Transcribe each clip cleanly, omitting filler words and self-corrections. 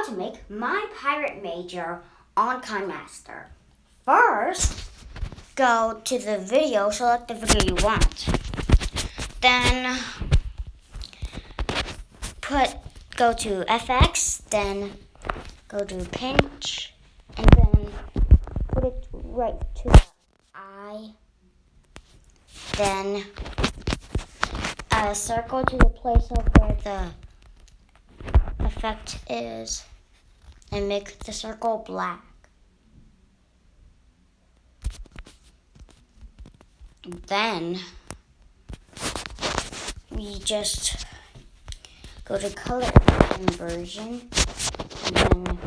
to make my pirate major on Kinemaster. First, go to the video, select the video you want. Then go to FX, then go to pinch, and then put it right to the eye. Then circle to the place of where the effect is and make the circle black. Then we just go to color inversion and then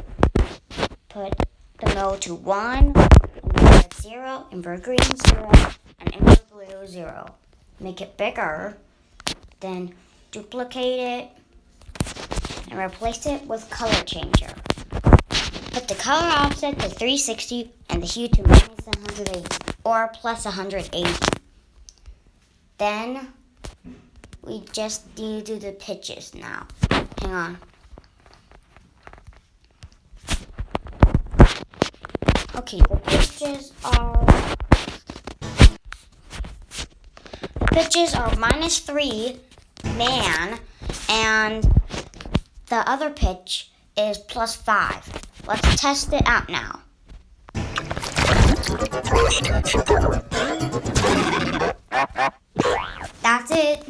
put the mode to 1, invert 0, invert green 0, and invert blue 0. Make it bigger, then duplicate it and replace it with color changer. Put the color offset to 360 and the hue to minus 180 or plus 180. Then we just need to do the pitches now. Hang on. Okay, the pitches are -3 man, and the other pitch is +5. Let's test it out now. That's it.